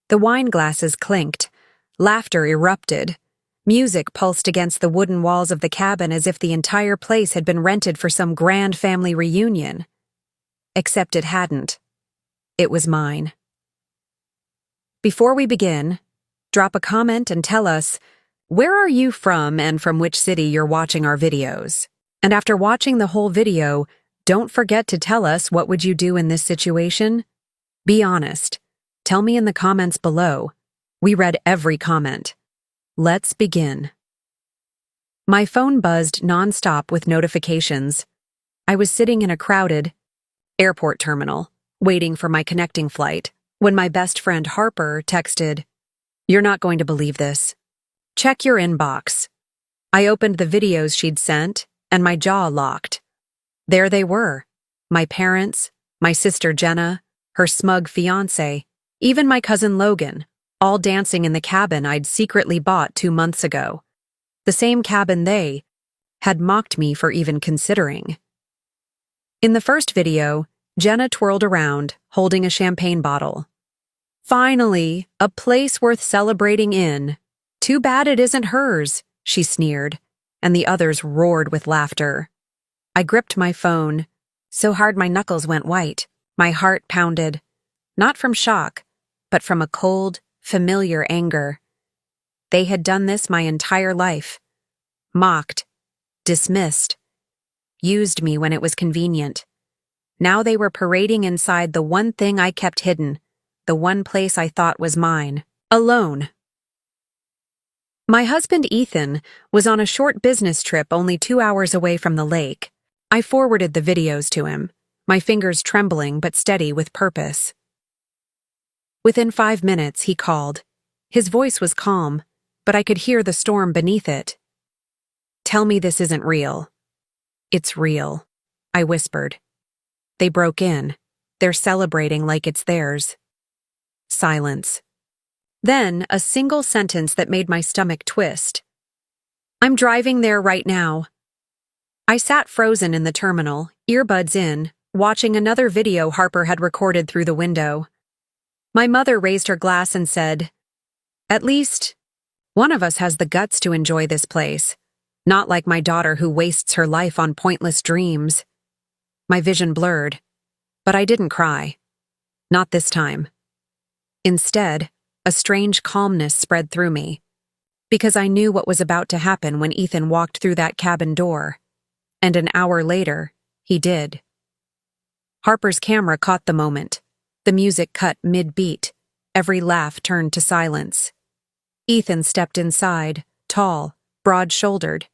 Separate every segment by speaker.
Speaker 1: The wine glasses clinked. Laughter erupted. Music pulsed against the wooden walls of the cabin as if the entire place had been rented for some grand family reunion. Except it hadn't. It was mine. Before we begin, drop a comment and tell us, where are you from and from which city you're watching our videos? And after watching the whole video, don't forget to tell us what would you do in this situation? Be honest. Tell me in the comments below. We read every comment. Let's begin. My phone buzzed nonstop with notifications. I was sitting in a crowded airport terminal, waiting for my connecting flight, when my best friend Harper texted, "You're not going to believe this. Check your inbox." I opened the videos she'd sent, and my jaw locked. There they were. My parents, my sister Jenna, her smug fiancé, even my cousin Logan, all dancing in the cabin I'd secretly bought 2 months ago. The same cabin they had mocked me for even considering. In the first video, Jenna twirled around, holding a champagne bottle. "Finally, a place worth celebrating in. Too bad it isn't hers," she sneered, and the others roared with laughter. I gripped my phone, so hard my knuckles went white. My heart pounded, not from shock, but from a cold, familiar anger. They had done this my entire life. Mocked, dismissed, used me when it was convenient. Now they were parading inside the one thing I kept hidden, the one place I thought was mine, alone. My husband Ethan was on a short business trip only 2 hours away from the lake. I forwarded the videos to him, my fingers trembling but steady with purpose. Within 5 minutes, he called. His voice was calm, but I could hear the storm beneath it. "Tell me this isn't real." "It's real," I whispered. They broke in. They're celebrating like it's theirs. Silence. Then, a single sentence that made my stomach twist. "I'm driving there right now." I sat frozen in the terminal, earbuds in, watching another video Harper had recorded through the window. My mother raised her glass and said, "At least one of us has the guts to enjoy this place, not like my daughter who wastes her life on pointless dreams." My vision blurred, but I didn't cry. Not this time. Instead, a strange calmness spread through me, because I knew what was about to happen when Ethan walked through that cabin door, and an hour later, he did. Harper's camera caught the moment. The music cut mid-beat. Every laugh turned to silence. Ethan stepped inside, tall, broad-shouldered,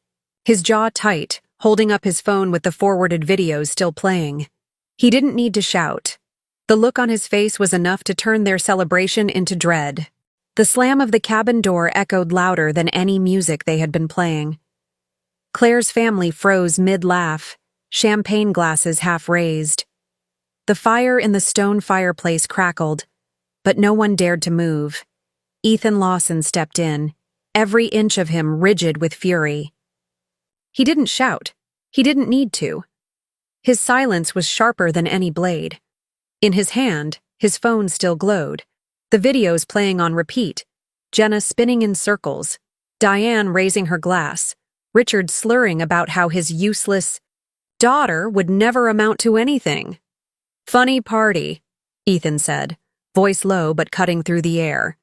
Speaker 1: his jaw tight, holding up his phone with the forwarded videos still playing. He didn't need to shout. The look on his face was enough to turn their celebration into dread. The slam of the cabin door echoed louder than any music they had been playing. Claire's family froze mid-laugh, champagne glasses half raised. The fire in the stone fireplace crackled, but no one dared to move. Ethan Lawson stepped in, every inch of him rigid with fury. He didn't shout. He didn't need to. His silence was sharper than any blade. In his hand, his phone still glowed, the videos playing on repeat, Jenna spinning in circles, Diane raising her glass, Richard slurring about how his useless daughter would never amount to anything. "Funny party," Ethan said, voice low but cutting through the air.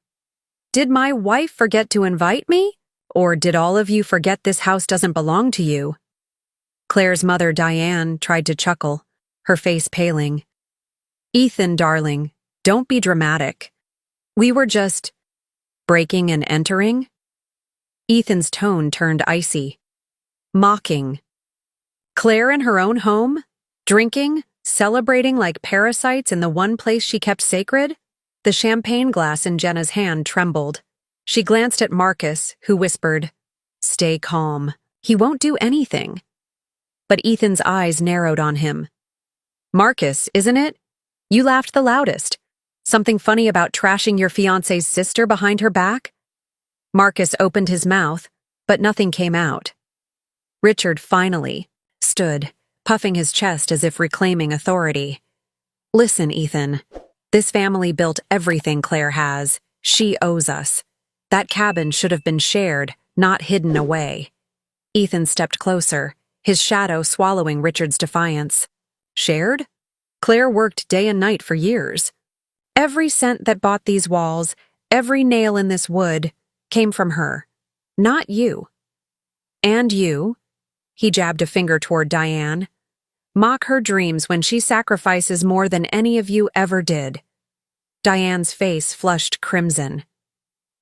Speaker 1: "Did my wife forget to invite me? Or did all of you forget this house doesn't belong to you?" Claire's mother, Diane, tried to chuckle, her face paling. "Ethan, darling, don't be dramatic. We were just breaking and entering." Ethan's tone turned icy. Mocking. Claire in her own home? Drinking? Celebrating like parasites in the one place she kept sacred? The champagne glass in Jenna's hand trembled. She glanced at Marcus, who whispered, "Stay calm. He won't do anything." But Ethan's eyes narrowed on him. "Marcus, isn't it? You laughed the loudest. Something funny about trashing your fiancé's sister behind her back?" Marcus opened his mouth, but nothing came out. Richard finally stood, puffing his chest as if reclaiming authority. "Listen, Ethan. This family built everything Claire has. She owes us. That cabin should have been shared, not hidden away. Ethan stepped closer, his shadow swallowing Richard's defiance. Shared? Claire worked day and night for years. Every cent that bought these walls, every nail in this wood, came from her. Not you. And you, he jabbed a finger toward Diane, mock her dreams when she sacrifices more than any of you ever did. Diane's face flushed crimson.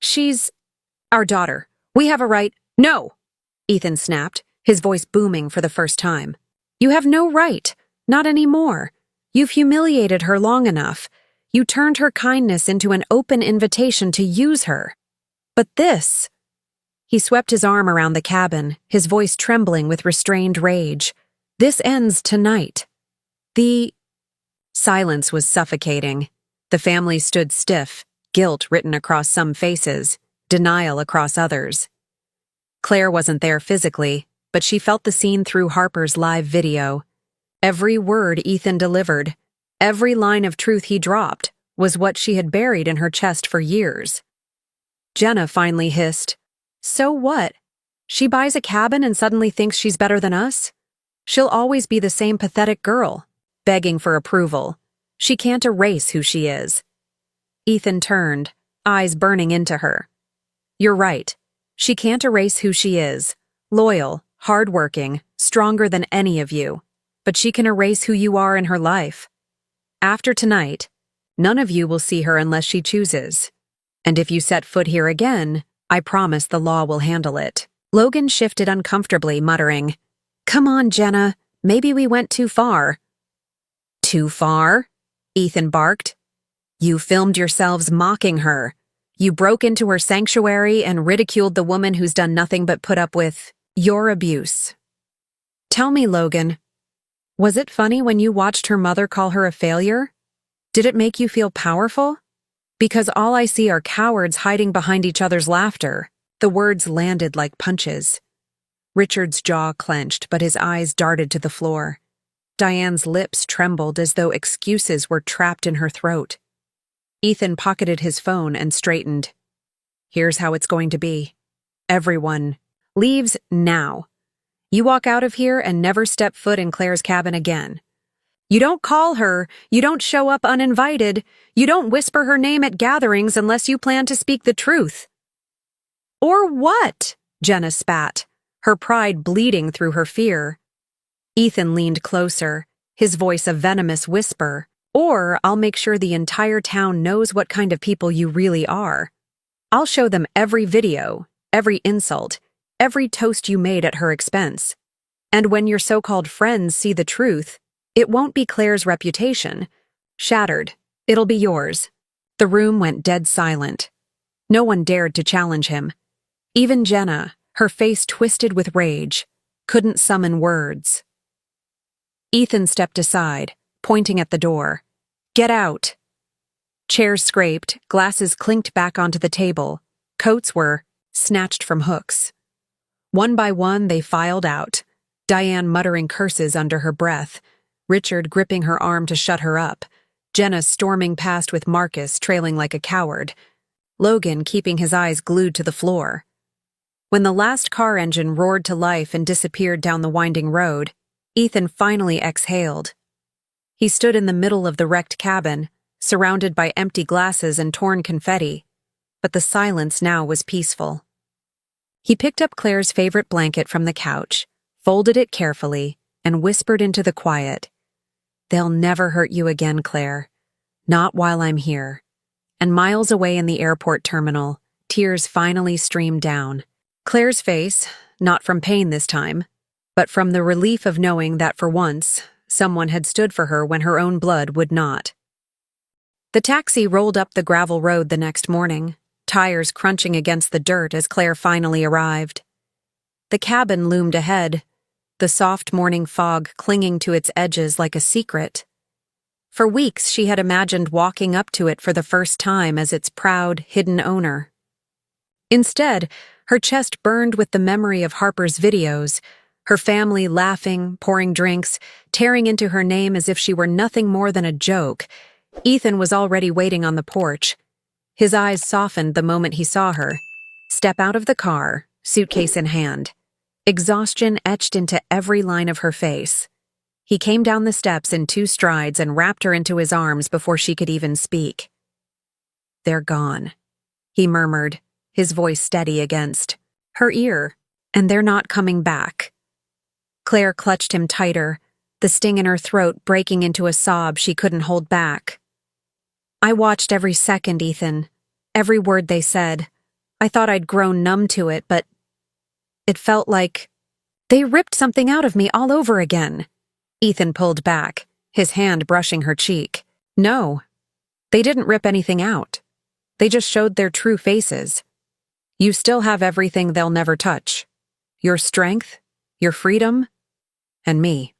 Speaker 1: She's our daughter. We have a right— No! Ethan snapped, his voice booming for the first time. You have no right. Not anymore. You've humiliated her long enough. You turned her kindness into an open invitation to use her. But this— He swept his arm around the cabin, his voice trembling with restrained rage. This ends tonight. The— Silence was suffocating. The family stood stiff, guilt written across some faces, denial across others. Claire wasn't there physically, but she felt the scene through Harper's live video. Every word Ethan delivered, every line of truth he dropped, was what she had buried in her chest for years. Jenna finally hissed, "So what? She buys a cabin and suddenly thinks she's better than us? She'll always be the same pathetic girl, begging for approval. She can't erase who she is." Ethan turned, eyes burning into her. "You're right. She can't erase who she is. Loyal, hardworking, stronger than any of you. But she can erase who you are in her life. After tonight, none of you will see her unless she chooses. And if you set foot here again, I promise the law will handle it." Logan shifted uncomfortably, muttering, "Come on, Jenna. Maybe we went too far." "Too far?" Ethan barked. "You filmed yourselves mocking her. You broke into her sanctuary and ridiculed the woman who's done nothing but put up with your abuse. Tell me, Logan, was it funny when you watched her mother call her a failure? Did it make you feel powerful? Because all I see are cowards hiding behind each other's laughter." The words landed like punches. Richard's jaw clenched, but his eyes darted to the floor. Diane's lips trembled as though excuses were trapped in her throat. Ethan pocketed his phone and straightened. "Here's how it's going to be. Everyone leaves now. You walk out of here and never step foot in Claire's cabin again. You don't call her, you don't show up uninvited, you don't whisper her name at gatherings unless you plan to speak the truth." "Or what?" Jenna spat, her pride bleeding through her fear. Ethan leaned closer, his voice a venomous whisper. "Or I'll make sure the entire town knows what kind of people you really are. I'll show them every video, every insult, every toast you made at her expense. And when your so-called friends see the truth, it won't be Claire's reputation. Shattered. It'll be yours." The room went dead silent. No one dared to challenge him. Even Jenna, her face twisted with rage, couldn't summon words. Ethan stepped aside, pointing at the door. "Get out." Chairs scraped, glasses clinked back onto the table, coats were snatched from hooks. One by one they filed out, Diane muttering curses under her breath, Richard gripping her arm to shut her up, Jenna storming past with Marcus trailing like a coward, Logan keeping his eyes glued to the floor. When the last car engine roared to life and disappeared down the winding road, Ethan finally exhaled. He stood in the middle of the wrecked cabin, surrounded by empty glasses and torn confetti, but the silence now was peaceful. He picked up Claire's favorite blanket from the couch, folded it carefully, and whispered into the quiet, "They'll never hurt you again, Claire. Not while I'm here." And miles away in the airport terminal, tears finally streamed down. Claire's face, not from pain this time, but from the relief of knowing that for once, someone had stood for her when her own blood would not. The taxi rolled up the gravel road the next morning, tires crunching against the dirt as Claire finally arrived. The cabin loomed ahead, the soft morning fog clinging to its edges like a secret. For weeks she had imagined walking up to it for the first time as its proud, hidden owner. Instead, her chest burned with the memory of Harper's videos, her family laughing, pouring drinks, tearing into her name as if she were nothing more than a joke. Ethan was already waiting on the porch. His eyes softened the moment he saw her. Step out of the car, suitcase in hand. Exhaustion etched into every line of her face. He came down the steps in 2 strides and wrapped her into his arms before she could even speak. "They're gone," he murmured, his voice steady against her ear, "and they're not coming back." Claire clutched him tighter, the sting in her throat breaking into a sob she couldn't hold back. "I watched every second, Ethan. Every word they said. I thought I'd grown numb to it, but it felt like they ripped something out of me all over again." Ethan pulled back, his hand brushing her cheek. "No, they didn't rip anything out. They just showed their true faces. You still have everything they'll never touch. Your strength, your freedom, and me."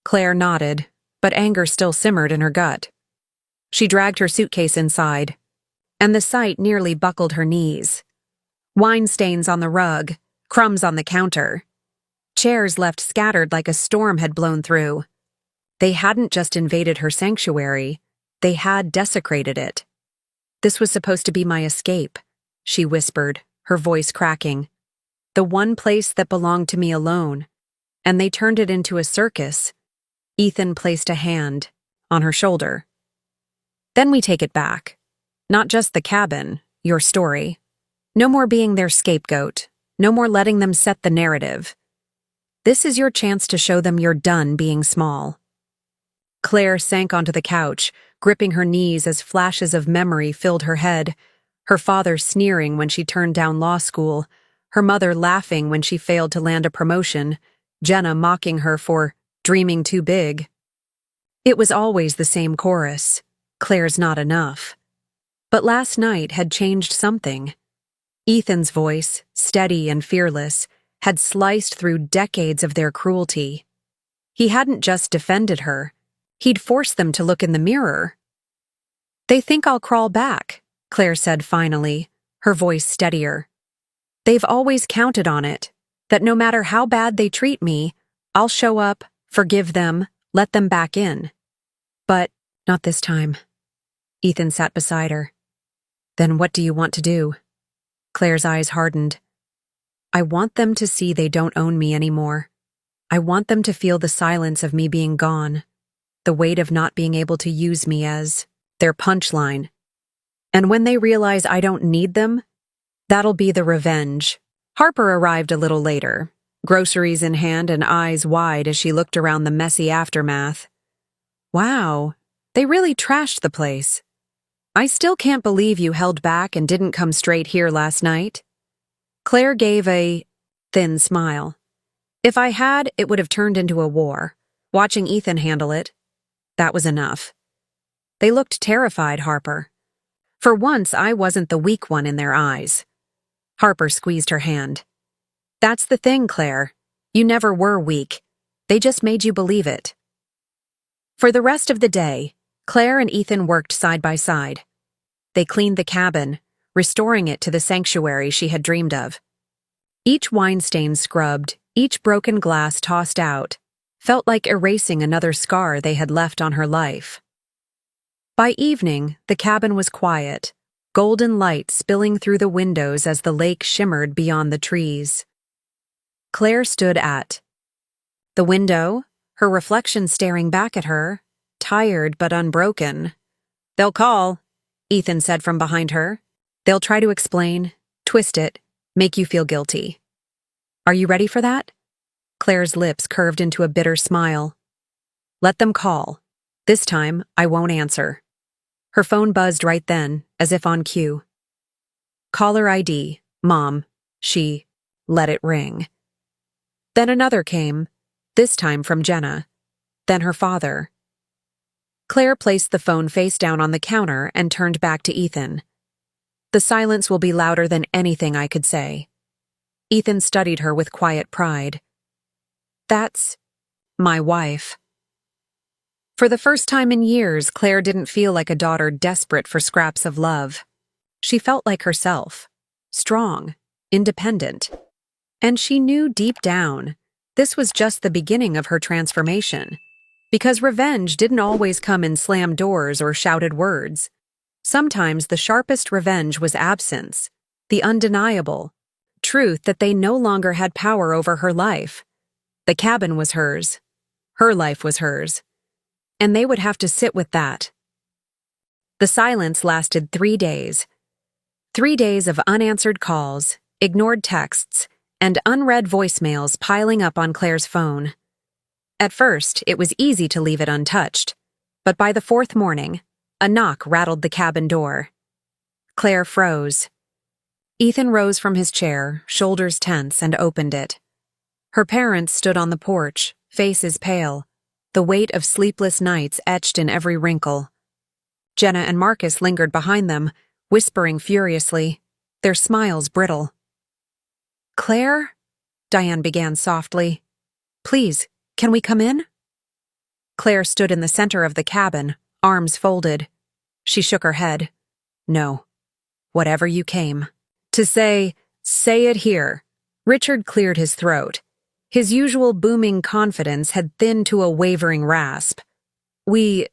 Speaker 1: Claire nodded, but anger still simmered in her gut. She dragged her suitcase inside, and the sight nearly buckled her knees. Wine stains on the rug, crumbs on the counter. Chairs left scattered like a storm had blown through. They hadn't just invaded her sanctuary, they had desecrated it. "This was supposed to be my escape," she whispered, her voice cracking. "The one place that belonged to me alone, and they turned it into a circus." Ethan placed a hand on her shoulder. "Then we take it back. Not just the cabin, your story. No more being their scapegoat, no more letting them set the narrative. This is your chance to show them you're done being small." Claire sank onto the couch, gripping her knees as flashes of memory filled her head, her father sneering when she turned down law school, her mother laughing when she failed to land a promotion, Jenna mocking her for dreaming too big. It was always the same chorus, "Claire's not enough." But last night had changed something. Ethan's voice, steady and fearless, had sliced through decades of their cruelty. He hadn't just defended her, he'd forced them to look in the mirror. "They think I'll crawl back," Claire said finally, her voice steadier. "They've always counted on it, that no matter how bad they treat me, I'll show up, forgive them, let them back in. But not this time." Ethan sat beside her. "Then what do you want to do?" Claire's eyes hardened. "I want them to see they don't own me anymore. I want them to feel the silence of me being gone, the weight of not being able to use me as their punchline. And when they realize I don't need them, that'll be the revenge." Harper arrived a little later, groceries in hand and eyes wide as she looked around the messy aftermath. "Wow, they really trashed the place. I still can't believe you held back and didn't come straight here last night." Claire gave a thin smile. "If I had, it would have turned into a war. Watching Ethan handle it, that was enough." They looked terrified, Harper. For once, I wasn't the weak one in their eyes. Harper squeezed her hand. "That's the thing, Claire. You never were weak. They just made you believe it." For the rest of the day, Claire and Ethan worked side by side. They cleaned the cabin, restoring it to the sanctuary she had dreamed of. Each wine stain scrubbed, each broken glass tossed out, felt like erasing another scar they had left on her life. By evening, the cabin was quiet, golden light spilling through the windows as the lake shimmered beyond the trees. Claire stood at the window, her reflection staring back at her, tired but unbroken. "They'll call," Ethan said from behind her. "They'll try to explain, twist it, make you feel guilty. Are you ready for that?" Claire's lips curved into a bitter smile. "Let them call. This time, I won't answer." Her phone buzzed right then, as if on cue. "Caller ID, Mom." She let it ring. Then another came, this time from Jenna. Then her father. Claire placed the phone face down on the counter and turned back to Ethan. "The silence will be louder than anything I could say." Ethan studied her with quiet pride. "That's my wife." For the first time in years, Claire didn't feel like a daughter desperate for scraps of love. She felt like herself, strong, independent. And she knew deep down, this was just the beginning of her transformation. Because revenge didn't always come in slammed doors or shouted words. Sometimes the sharpest revenge was absence, the undeniable truth that they no longer had power over her life. The cabin was hers. Her life was hers. And they would have to sit with that. The silence lasted 3 days. 3 days of unanswered calls, ignored texts, and unread voicemails piling up on Claire's phone. At first, it was easy to leave it untouched, but by the 4th morning, a knock rattled the cabin door. Claire froze. Ethan rose from his chair, shoulders tense, and opened it. Her parents stood on the porch, faces pale, the weight of sleepless nights etched in every wrinkle. Jenna and Marcus lingered behind them, whispering furiously, their smiles brittle. "Claire?" Diane began softly. "Please, can we come in?" Claire stood in the center of the cabin, arms folded. She shook her head. "No. Whatever you came to say it here." Richard cleared his throat. His usual booming confidence had thinned to a wavering rasp. "We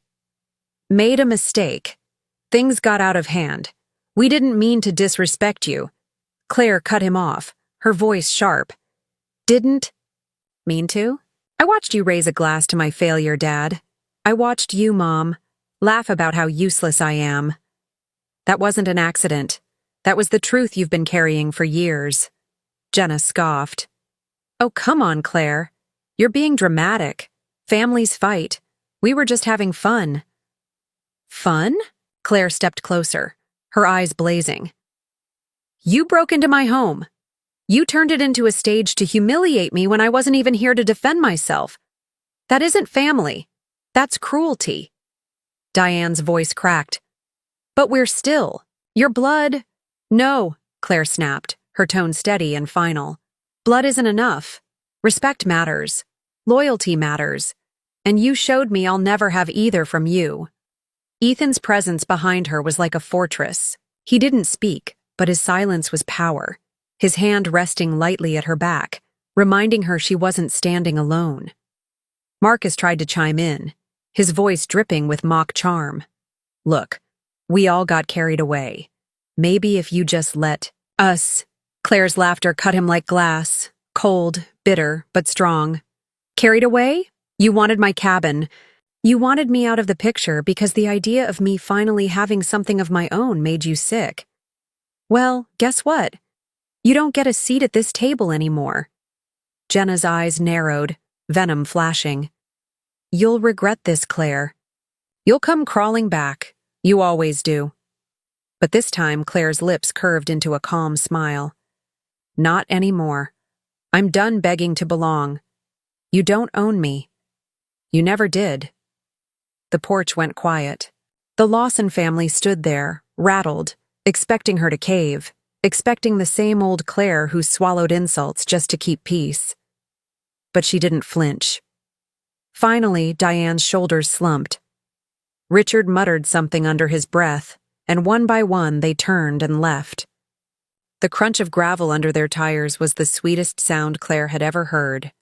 Speaker 1: made a mistake. Things got out of hand. We didn't mean to disrespect you." Claire cut him off, her voice sharp. "Didn't mean to? I watched you raise a glass to my failure, Dad. I watched you, Mom, laugh about how useless I am. That wasn't an accident. That was the truth you've been carrying for years." Jenna scoffed. "Oh, come on, Claire. You're being dramatic. Families fight. We were just having fun." "Fun?" Claire stepped closer, her eyes blazing. "You broke into my home. You turned it into a stage to humiliate me when I wasn't even here to defend myself. That isn't family. That's cruelty." Diane's voice cracked. "But we're still. Your blood—" "No," Claire snapped, her tone steady and final. "Blood isn't enough. Respect matters. Loyalty matters. And you showed me I'll never have either from you." Ethan's presence behind her was like a fortress. He didn't speak, but his silence was power, his hand resting lightly at her back, reminding her she wasn't standing alone. Marcus tried to chime in, his voice dripping with mock charm. "Look, we all got carried away. Maybe if you just let us—" Claire's laughter cut him like glass, cold, bitter, but strong. "Carried away? You wanted my cabin. You wanted me out of the picture because the idea of me finally having something of my own made you sick. Well, guess what? You don't get a seat at this table anymore." Jenna's eyes narrowed, venom flashing. "You'll regret this, Claire. You'll come crawling back. You always do." But this time Claire's lips curved into a calm smile. "Not anymore. I'm done begging to belong. You don't own me. You never did." The porch went quiet. The Lawson family stood there, rattled, expecting her to cave, expecting the same old Claire who swallowed insults just to keep peace. But she didn't flinch. Finally, Diane's shoulders slumped. Richard muttered something under his breath, and one by one they turned and left. The crunch of gravel under their tires was the sweetest sound Claire had ever heard.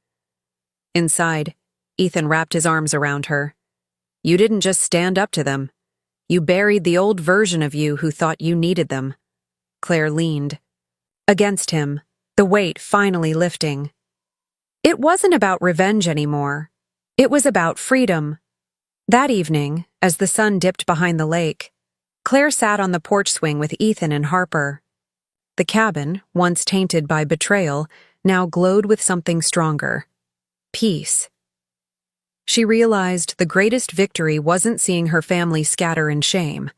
Speaker 1: Inside, Ethan wrapped his arms around her. "You didn't just stand up to them. You buried the old version of you who thought you needed them." Claire leaned against him, the weight finally lifting. It wasn't about revenge anymore. It was about freedom. That evening, as the sun dipped behind the lake, Claire sat on the porch swing with Ethan and Harper. The cabin, once tainted by betrayal, now glowed with something stronger. Peace. She realized the greatest victory wasn't seeing her family scatter in shame.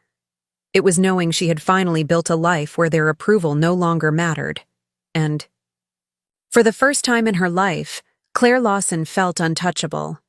Speaker 1: It was knowing she had finally built a life where their approval no longer mattered. And, for the first time in her life, Claire Lawson felt untouchable.